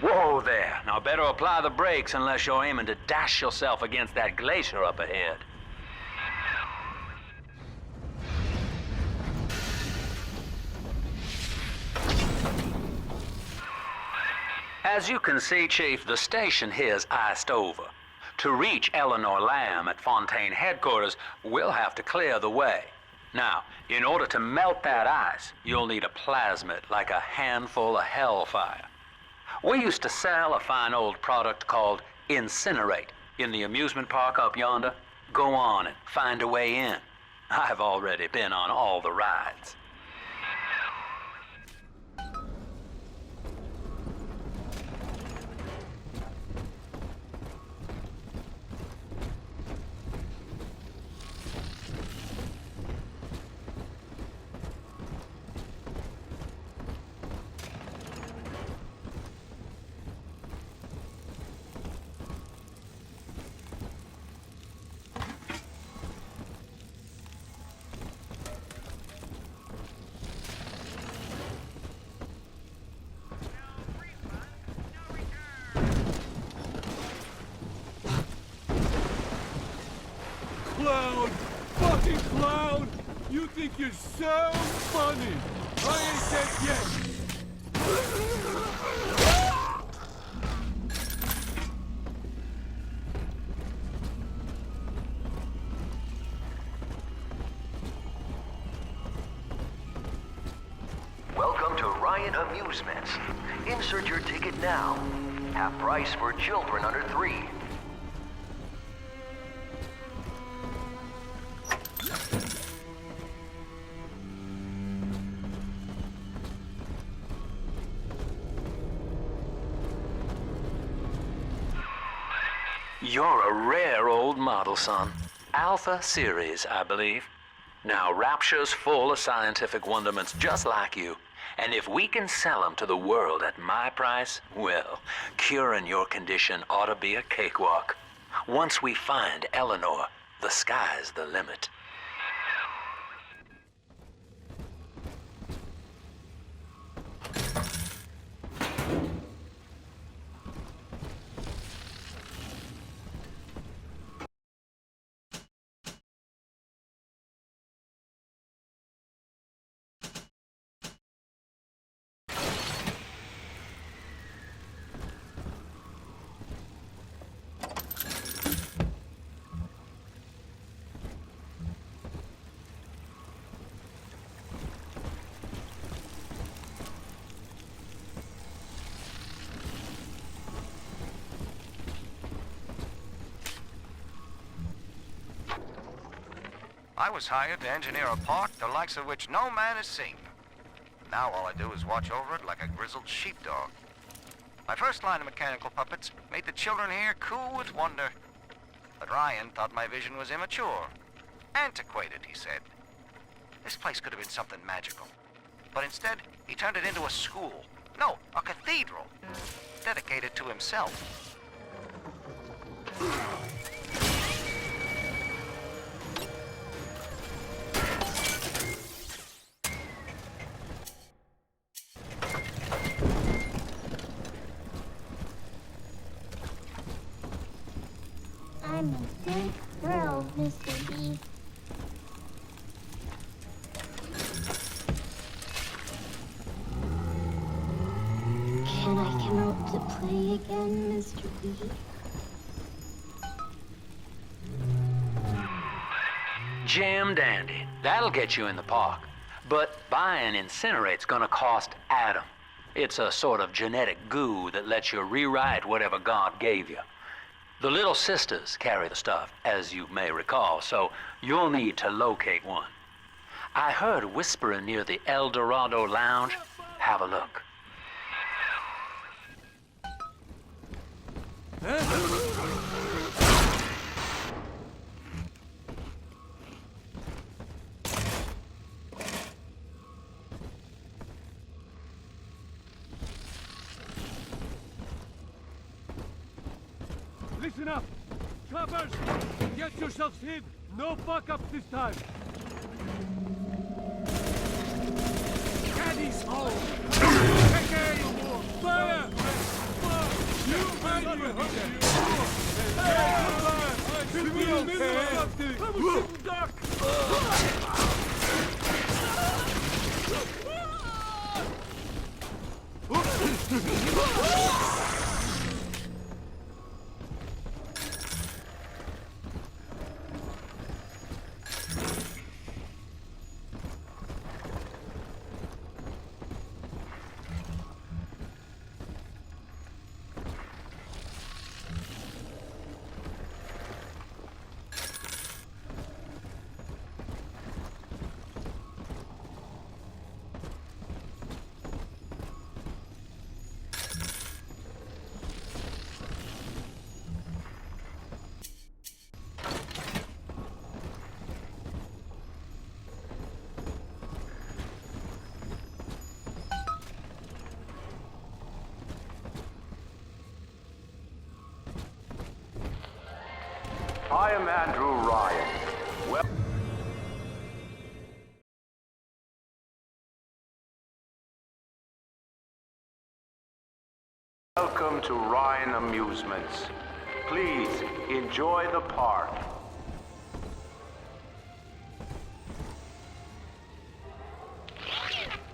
Whoa there. Now better apply the brakes unless you're aiming to dash yourself against that glacier up ahead. As you can see, Chief, the station here's iced over. To reach Eleanor Lamb at Fontaine headquarters, we'll have to clear the way. Now, in order to melt that ice, you'll need a plasmid, like a handful of hellfire. We used to sell a fine old product called Incinerate in the amusement park up yonder. Go on and find a way in. I've already been on all the rides. Clown! Fucking clown! You think you're so funny! I ain't dead yet! Welcome to Ryan Amusements. Insert your ticket now. Half price for children under 3. You're a rare old model, son. Alpha series, I believe. Now, Rapture's full of scientific wonderments just like you. And if we can sell them to the world at my price, well, curing your condition ought to be a cakewalk. Once we find Eleanor, the sky's the limit. I was hired to engineer a park the likes of which no man has seen. Now all I do is watch over it like a grizzled sheepdog. My first line of mechanical puppets made the children here cool with wonder. But Ryan thought my vision was immature. Antiquated, he said. This place could have been something magical. But instead, he turned it into a school. No, a cathedral. Dedicated to himself. I'm a big thrill, Mr. B. Can I come out to play again, Mr. B? Jam dandy. That'll get you in the park. But buying Incinerate's gonna cost Adam. It's a sort of genetic goo that lets you rewrite whatever God gave you. The Little Sisters carry the stuff, as you may recall, so you'll need to locate one. I heard whispering near the El Dorado Lounge. Have a look. Listen up! Coppers! Get yourselves hid! No fuck-ups this time! Caddy's home! Take care, you wolf! Fire! Fire! I am Andrew Ryan. Welcome to Ryan Amusements. Please enjoy the park.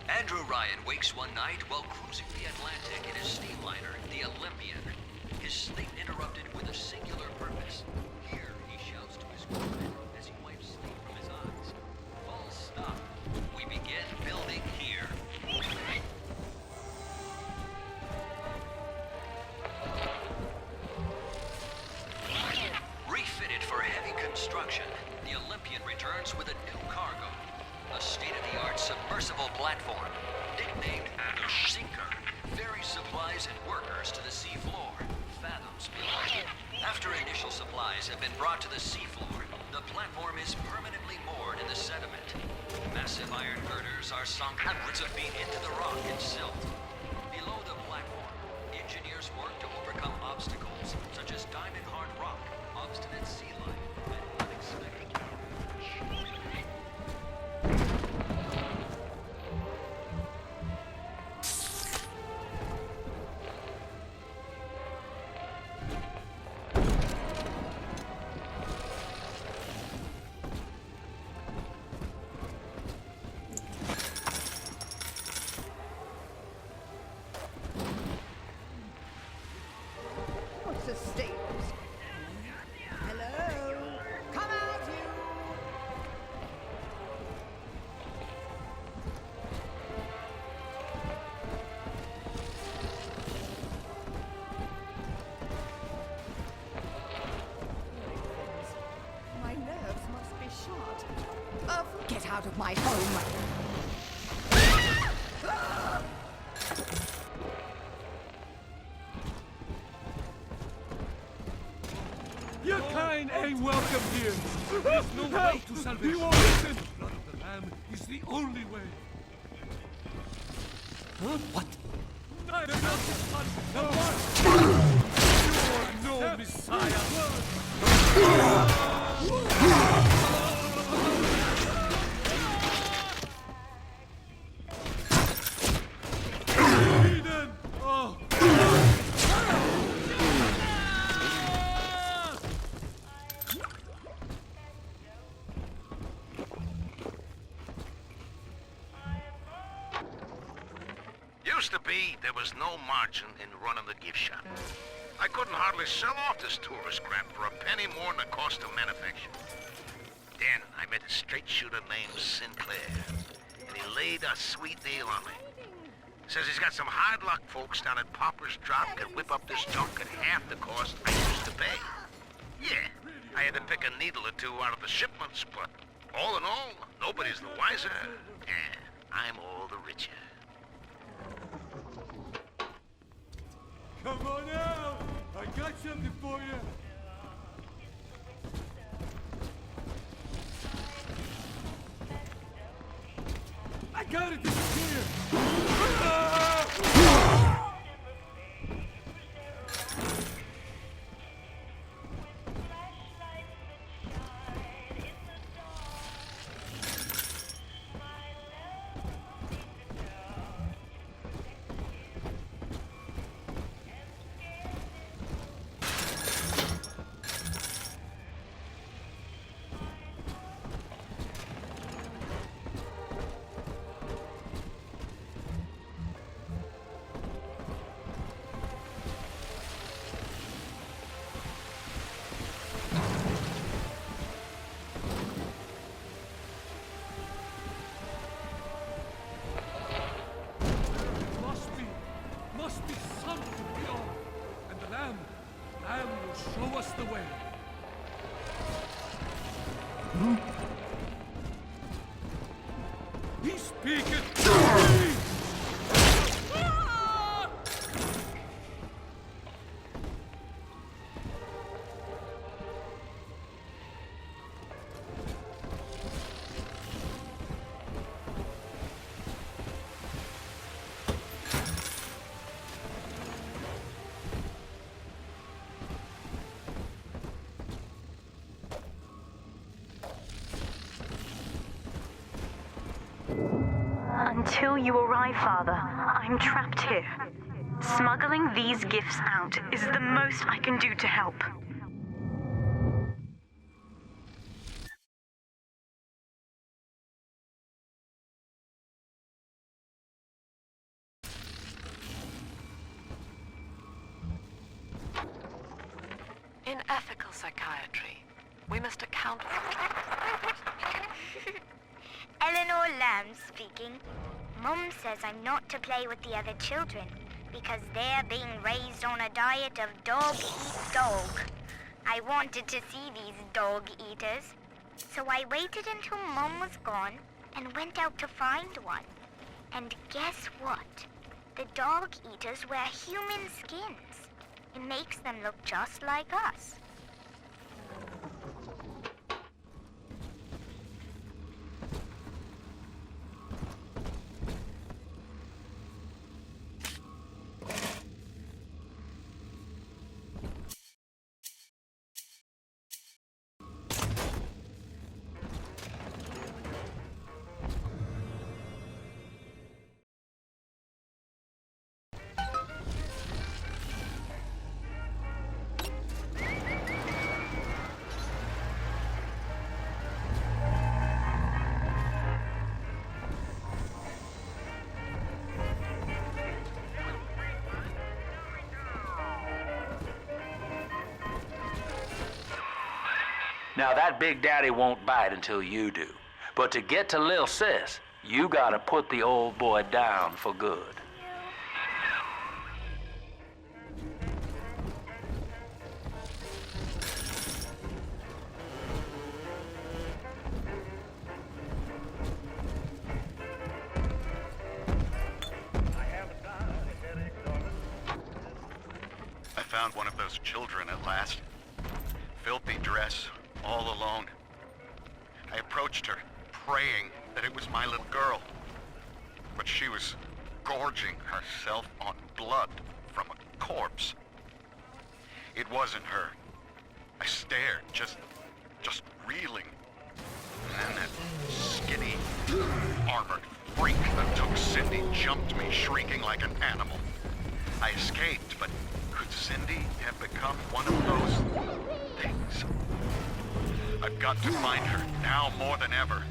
Andrew Ryan wakes one night while cruising the Atlantic in his steamliner, the Olympian. His sleep interrupted with a singular purpose. Here, he shouts to his crewmen as he wipes sleep from his eyes. Full stop. We begin building here. Refitted for heavy construction, the Olympian returns with a new cargo. A state-of-the-art submersible platform, nicknamed the Sinker, ferries supplies and workers to the seafloor, fathoms below. After initial supplies have been brought to the seafloor, the platform is permanently moored in the sediment. Massive iron girders are sunk hundreds of feet into the rock and silt. Below the platform, engineers work to overcome obstacles such as diamond-hard rock, obstinate sea life, and unexpected What's the state? Hello? Come out, you! My nerves must be shot. Get out of my home! Your kind ain't welcome here. There's no way to salvation. You won't listen. Blood of the Lamb is the only way. Huh? What? I don't know this one. No one. You are no Messiah. Eden! Oh! Used to be, there was no margin in running the gift shop. I couldn't hardly sell off this tourist crap for a penny more than the cost of manufacture. Then I met a straight shooter named Sinclair, and he laid a sweet deal on me. Says he's got some hard luck folks down at Popper's Drop can whip up this junk at half the cost I used to pay. Yeah, I had to pick a needle or two out of the shipments, but all in all, nobody's the wiser, and I'm all the richer. Come on out! I got something for you! I gotta disappear! Lamb will show us the way. He speaketh to me! Until you arrive, Father, I'm trapped here. Smuggling these gifts out is the most I can do to help. In ethical psychiatry, we must account for... Eleanor Lamb speaking. Mum says I'm not to play with the other children because they're being raised on a diet of dog eat dog. I wanted to see these dog eaters, so I waited until Mum was gone and went out to find one. And guess what? The dog eaters wear human skins. It makes them look just like us. Now that Big Daddy won't bite until you do. But to get to Lil Sis, you gotta put the old boy down for good. I found one of those children at last. Filthy dress, all alone. I approached her, praying that it was my little girl. But she was gorging herself on blood from a corpse. It wasn't her. I stared, just reeling. And then that skinny, armored freak that took Cindy jumped me, shrieking like an animal. I escaped, but could Cindy have become one of those things? I've got to find her, now more than ever.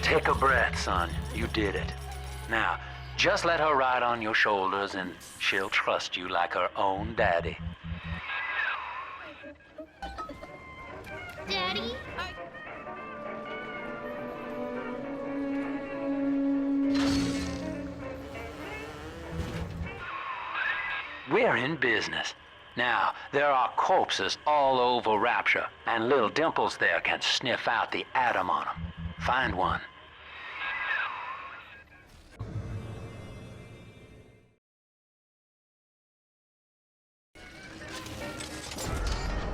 Take a breath, son. You did it. Now, just let her ride on your shoulders and she'll trust you like her own daddy. Daddy? We're in business. Now, there are corpses all over Rapture, and little Dimples there can sniff out the atom on them. Find one.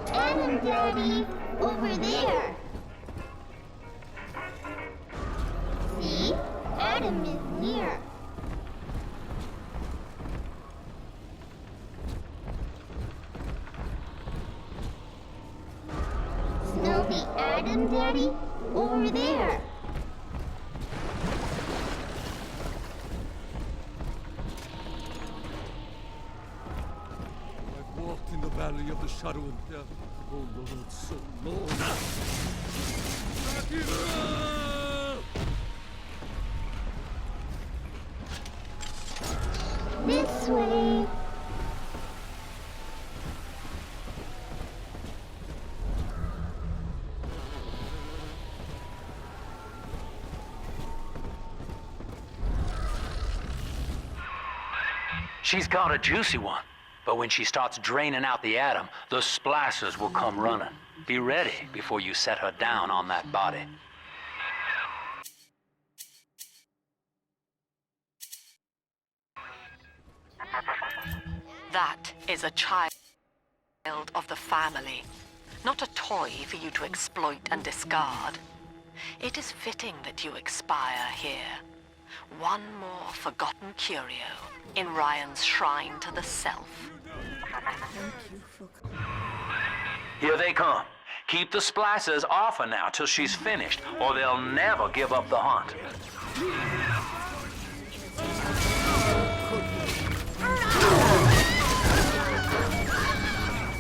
Adam, Daddy! Over there! See? Adam is here. Smell the Adam, Daddy? Over there! I've walked in the valley of the shadow of death. Oh Lord, so Lord. Akira! This way. She's got a juicy one, but when she starts draining out the atom, the splicers will come running. Be ready before you set her down on that body. That is a child of the family, not a toy for you to exploit and discard. It is fitting that you expire here. One more forgotten curio in Ryan's shrine to the self. Here they come. Keep the splicers off her now till she's finished, or they'll never give up the hunt.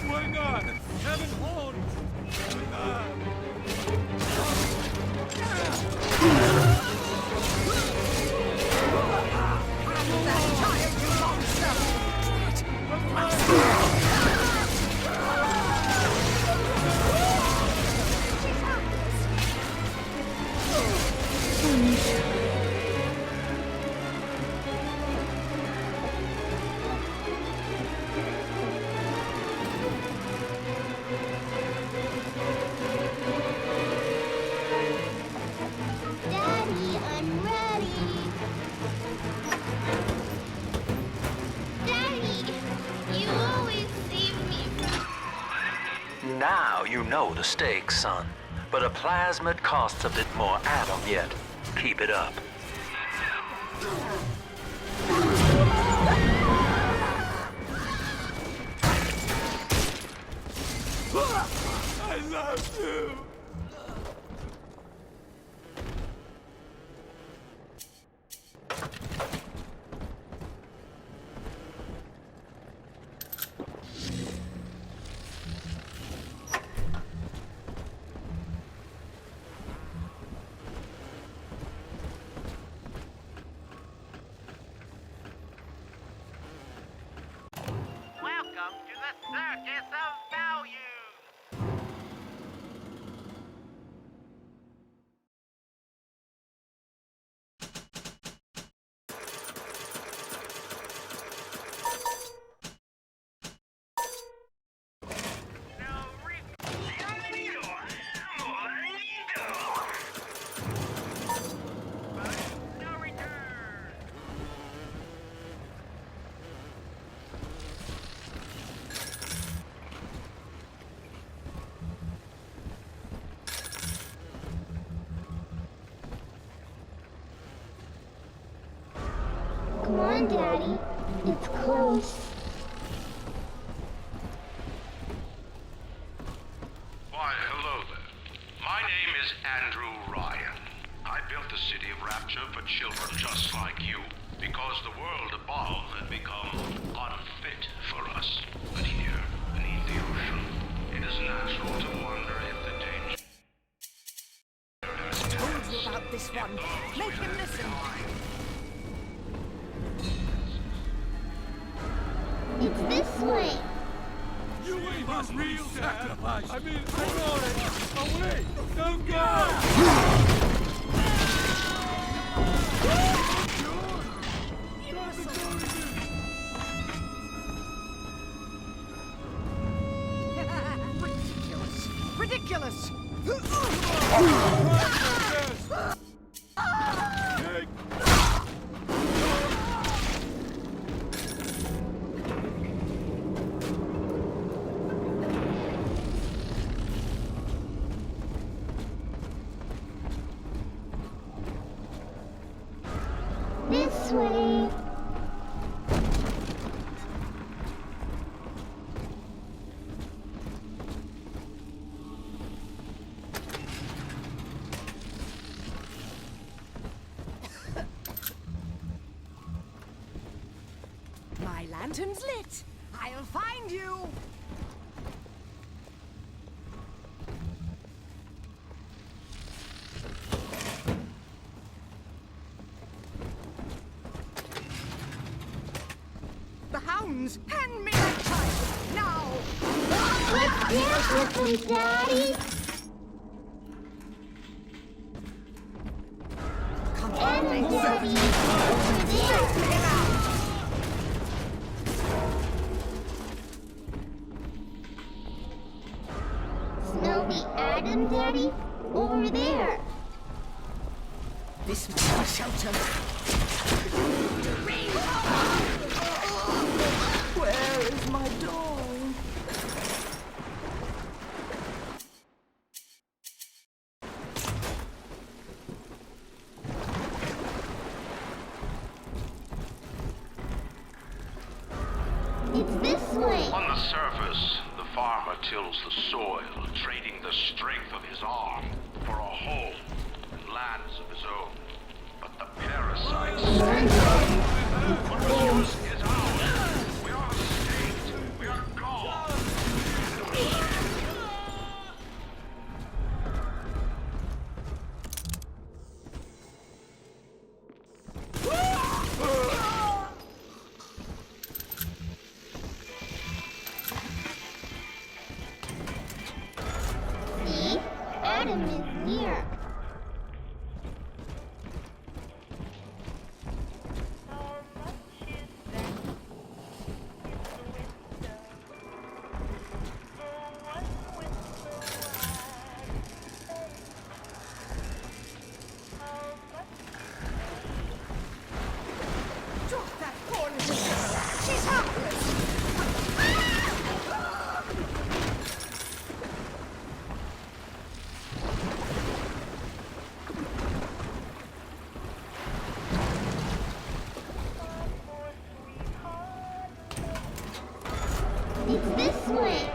Why not? Having horns. Daddy, I'm ready. Daddy, you always save me. Now you know the stakes, son. But a plasmid costs a bit more atom yet. Keep it up. I love you. Welcome to the Circus of Value! Come on, Daddy. It's close. Why, hello there. My name is Andrew Ryan. I built the City of Rapture for children just like you, because the world above had become unfit for us. But here, beneath the ocean, it is natural to wonder if the danger... I told you about this one. Make him listen. It's this way. You ain't my real sacrifice. I mean, hang on. Away. Don't go. Ridiculous. This way. My lantern's lit. I'll find you. bones! Hand me that child! Now! Let's dance with them, Daddy! Come on, Daddy! Straighten him out! Smell the Adam, Daddy? Over there! This must be shelter. Where is my doll? It's this way! On the surface, the farmer tills the soil, trading the strength of his arm for a home and lands of his own. But the parasites what was yours is ours. We are a state. We are God. See? Adam is here. Drop that poor little girl! She's helpless! It's this way.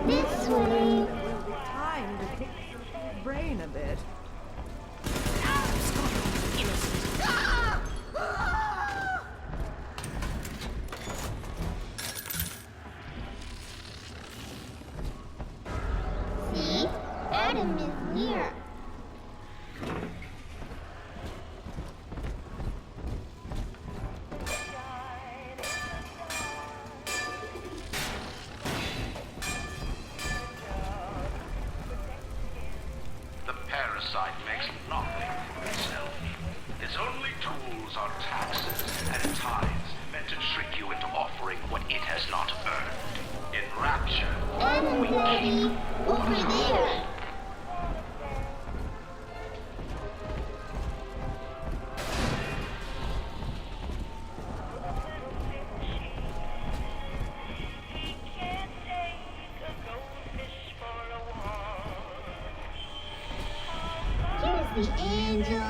This way. Time to kick your brain a bit. See? Adam is here. The parasite makes nothing for itself. Its only tools are taxes and tithes meant to trick you into offering what it has not earned. In Rapture, Adam, we Daddy, keep over there. Here's the angel.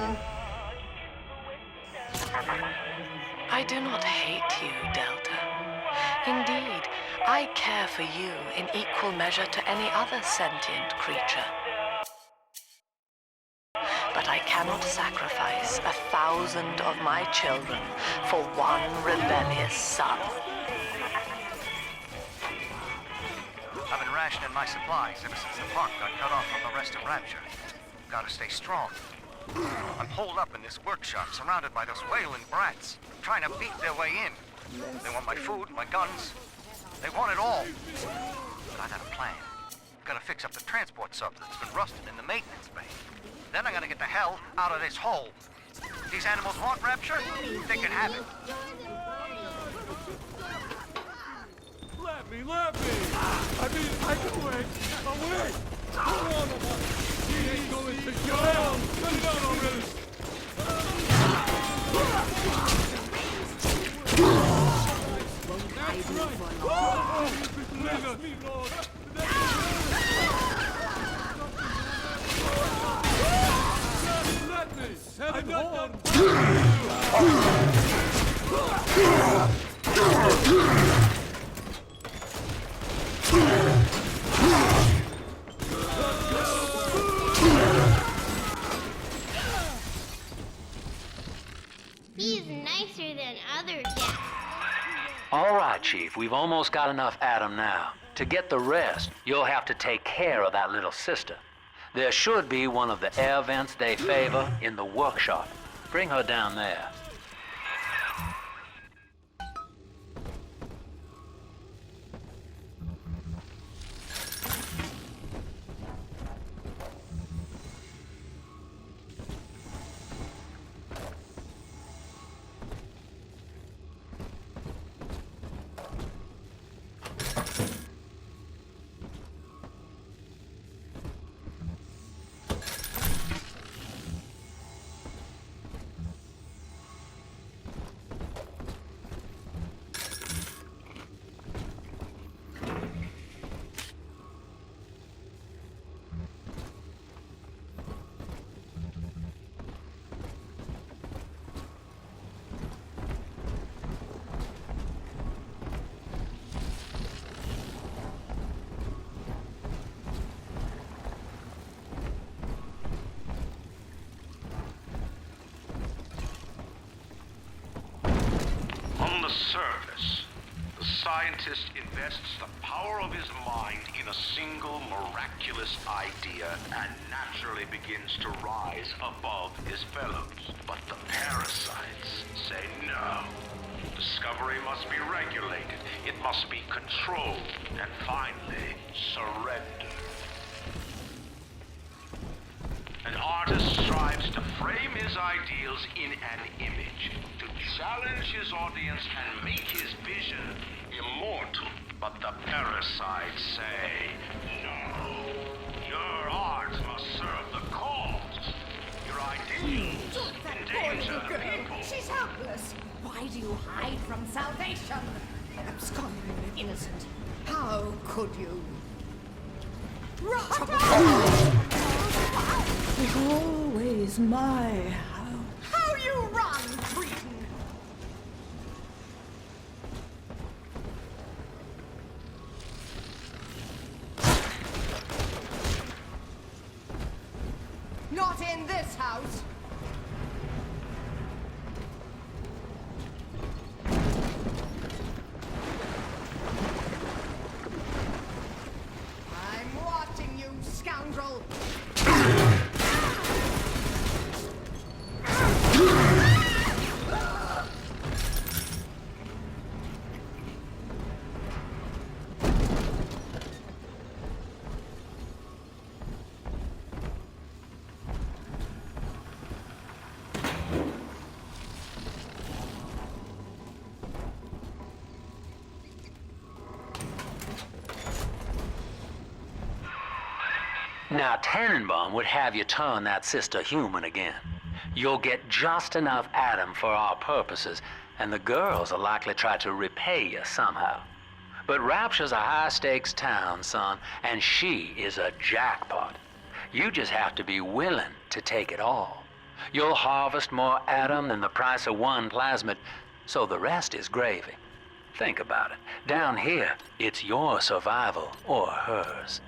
I do not hate you, Delta. Indeed, I care for you in equal measure to any other sentient creature. But I cannot sacrifice 1,000 of my children for one rebellious son. I've been rationing my supplies ever since the park got cut off from the rest of Rapture. Gotta stay strong. I'm holed up in this workshop, surrounded by those wailing brats, trying to beat their way in. They want my food, my guns. They want it all. But I got a plan. Gotta fix up the transport sub that's been rusted in the maintenance bay. Then I'm gonna get the hell out of this hole. These animals want Rapture? They can have it. Let me! I mean, I can wait! Away! Come on, he ain't going to go down! Cut it out already! That's right! Let me, Lord! Let me! Seven He's nicer Chief. We've almost got enough Adam now. To get the rest, you'll have to take care of that little sister. There should be one of the air vents they favor in the workshop. Bring her down there. On the surface, the scientist invests the power of his mind in a single miraculous idea and naturally begins to rise above his fellows. But the parasites say no. Discovery must be regulated, it must be controlled, and finally, surrendered. An artist strives to frame his ideals in an image, to challenge his audience and make his vision immortal. But the parasites say, no. Your art must serve the cause. Your ideals endanger the people. She's helpless. Why do you hide from salvation? Absconding with innocent. How could you? It's always my house. How you run, cretin! Not in this house! I'm watching you, scoundrel! Now, Tannenbaum would have you turn that sister human again. You'll get just enough Adam for our purposes, and the girls will likely try to repay you somehow. But Rapture's a high-stakes town, son, and she is a jackpot. You just have to be willing to take it all. You'll harvest more Adam than the price of one plasmid, so the rest is gravy. Think about it. Down here, it's your survival or hers.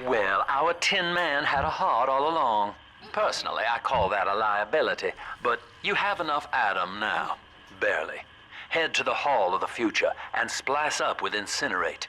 Well, our Tin Man had a heart all along. Personally, I call that a liability, but you have enough Adam now. Barely. Head to the Hall of the Future and splice up with Incinerate.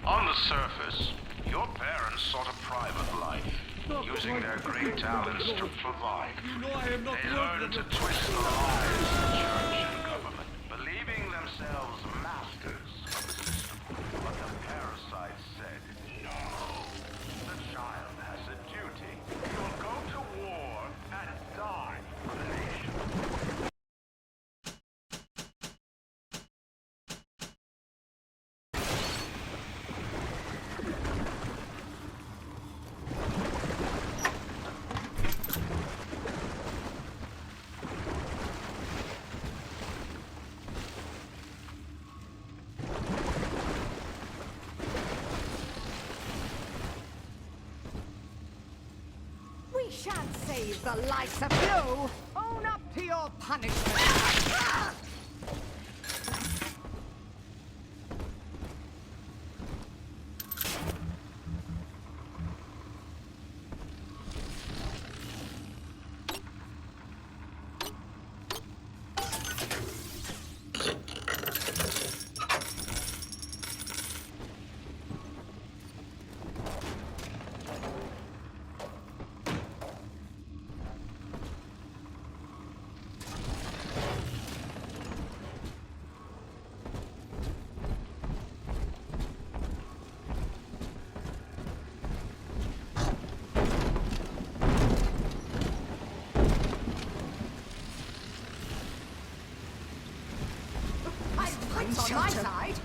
On the surface, your parents sought a private life, using their great talents to provide. They learned to twist the lives of church and government, believing themselves masters of the system. But the parasites said, no, the child has a duty. You'll go to war and die for the nation. We shan't save the likes of you! Own up to your punishment! On my side.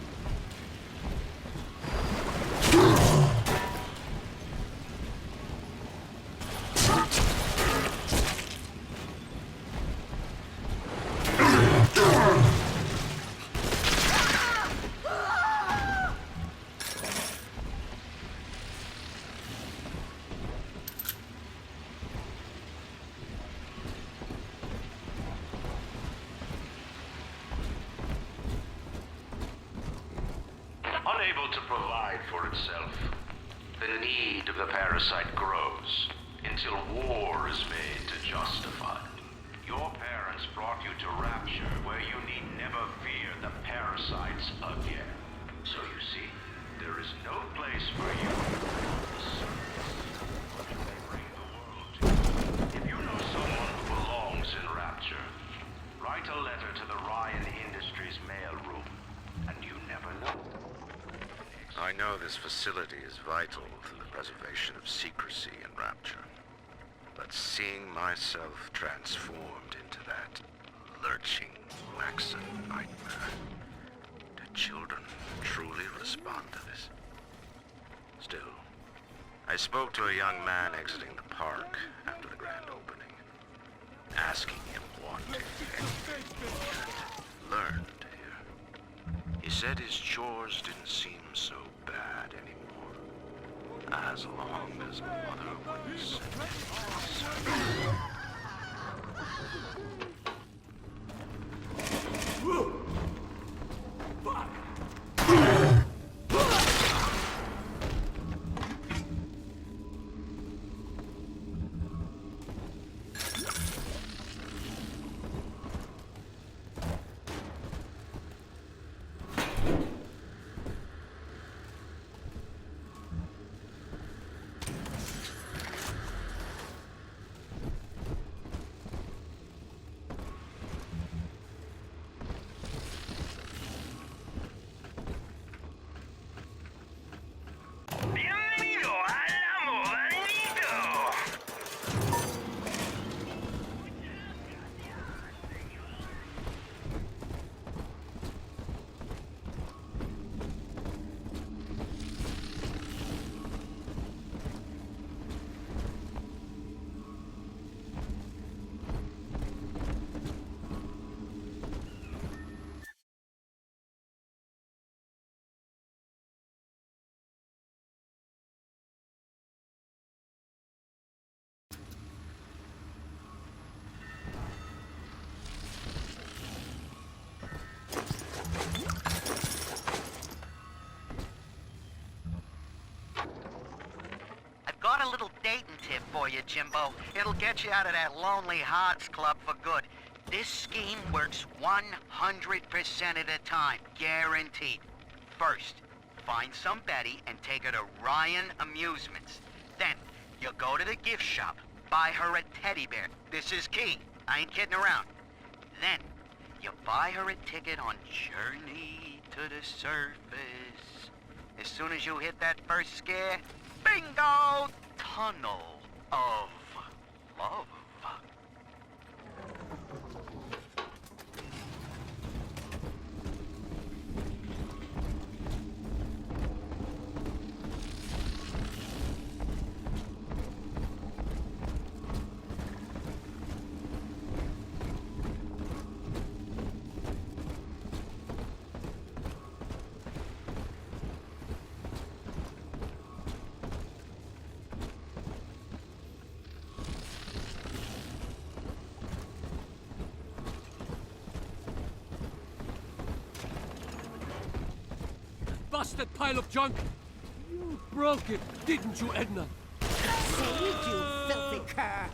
Unable to provide for itself, the need of the parasite grows until war is made to justify it. Your parents brought you to Rapture, where you need never fear the parasites again. So you see, there is no place for you on the surface. They bring the world to you. If you know someone who belongs in Rapture, write a letter to the Ryan Industries mailroom, and you never know. I know this facility is vital to the preservation of secrecy in Rapture. But seeing myself transformed into that lurching waxen nightmare, do children truly respond to this? Still, I spoke to a young man exiting the park after the grand opening, asking him what, if anything, he had learned here. He said his chores didn't seem so bad anymore, as long as Mother wouldn't send him to the circus. a little dating tip for you, Jimbo. It'll get you out of that lonely hearts club for good. This scheme works 100% of the time, guaranteed. First, find some Betty and take her to Ryan Amusements. Then, you go to the gift shop, buy her a teddy bear. This is key. I ain't kidding around. Then, you buy her a ticket on Journey to the Surface. As soon as you hit that first scare, bingo! Tunnel of Love. Busted pile of junk! You broke it, didn't you, Edna? Saved you, filthy cur!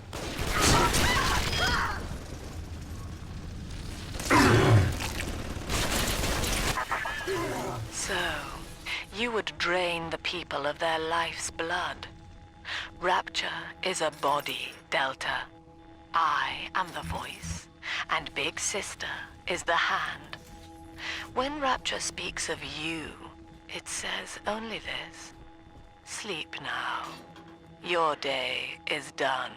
So, you would drain the people of their life's blood. Rapture is a body, Delta. I am the voice, and Big Sister is the hand. When Rapture speaks of you, it says only this. Sleep now. Your day is done.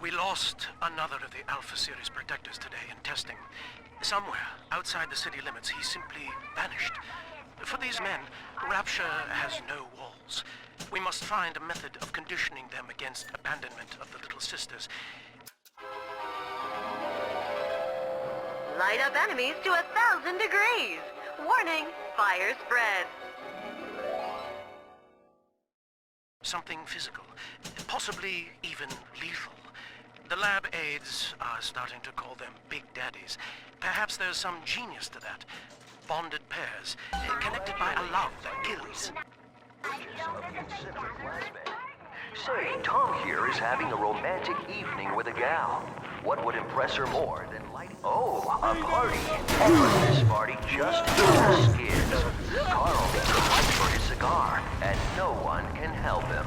We lost another of the Alpha Series protectors today in testing. Somewhere outside the city limits, he simply vanished. For these men, Rapture has no walls. We must find a method of conditioning them against abandonment of the Little Sisters. Light up enemies to 1,000 degrees. Warning, fire spread. Something physical, possibly even lethal. The lab aides are starting to call them Big Daddies. Perhaps there's some genius to that. Bonded pairs, connected by a love that kills. Say, Tom here is having a romantic evening with a gal. What would impress her more than lighting? Oh, a party. But this party just has skids. Carl needs a light for his cigar, and no one can help him.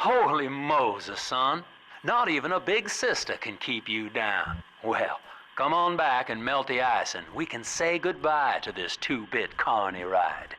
Holy Moses, son. Not even a big sister can keep you down. Well, come on back and melt the ice and we can say goodbye to this 2-bit carny ride.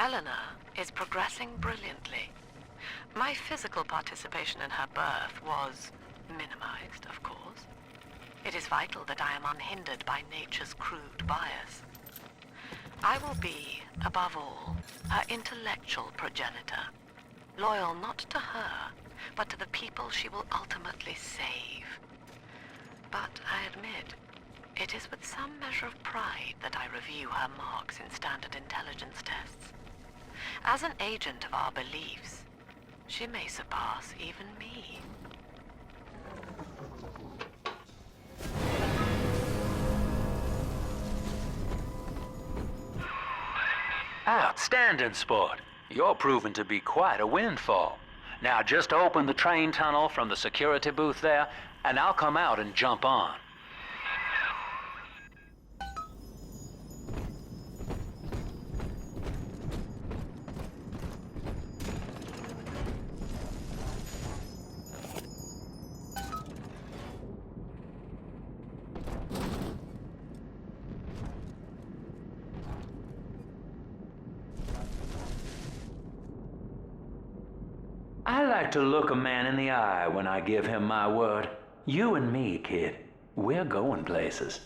Eleanor is progressing brilliantly. My physical participation in her birth was minimized, of course. It is vital that I am unhindered by nature's crude bias. I will be, above all, her intellectual progenitor, loyal not to her, but to the people she will ultimately save. But I admit, it is with some measure of pride that I review her marks in standard intelligence tests. As an agent of our beliefs, she may surpass even me. Outstanding, sport. You're proving to be quite a windfall. Now just open the train tunnel from the security booth there, and I'll come out and jump on. I like to look a man in the eye when I give him my word. You and me, kid, we're going places.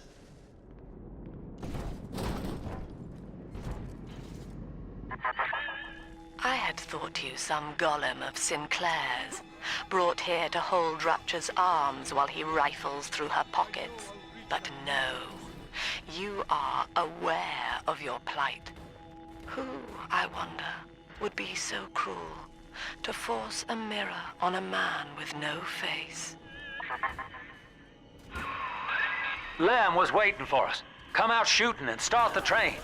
I had thought you some golem of Sinclair's, brought here to hold Rapture's arms while he rifles through her pockets. But no, you are aware of your plight. Who, I wonder, would be so cruel to force a mirror on a man with no face? Lamb was waiting for us. Come out shooting and start the train.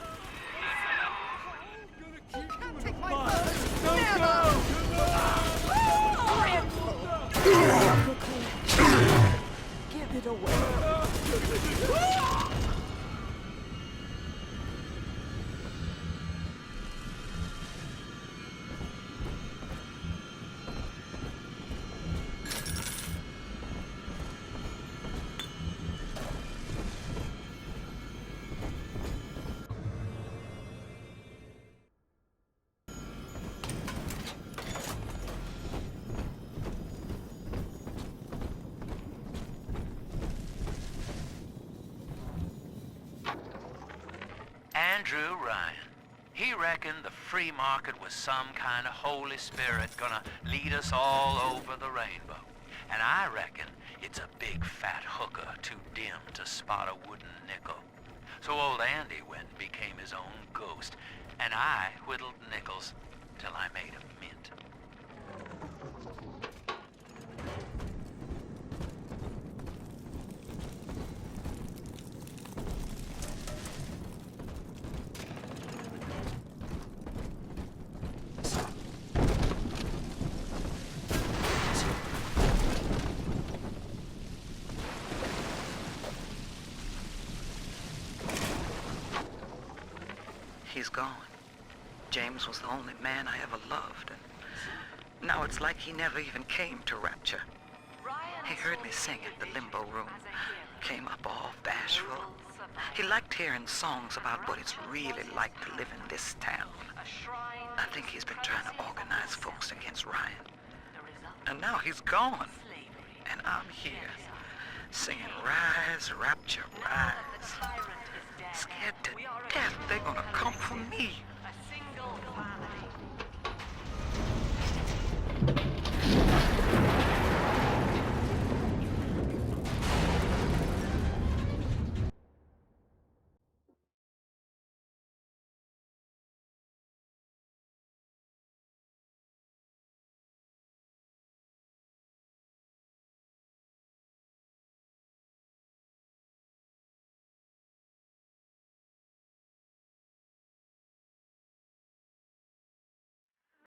Give it away. Andrew Ryan. He reckoned the free market was some kind of Holy Spirit gonna lead us all over the rainbow. And I reckon it's a big fat hooker too dim to spot a wooden nickel. So old Andy went and became his own ghost, and I whittled nickels till I made a mint. He's gone. James was the only man I ever loved, and now it's like he never even came to Rapture. He heard me sing at the limbo room, came up all bashful. He liked hearing songs about what it's really like to live in this town. I think he's been trying to organize folks against Ryan. And now he's gone, and I'm here, singing Rise, Rapture, Rise. Scared to death they're gonna come for me.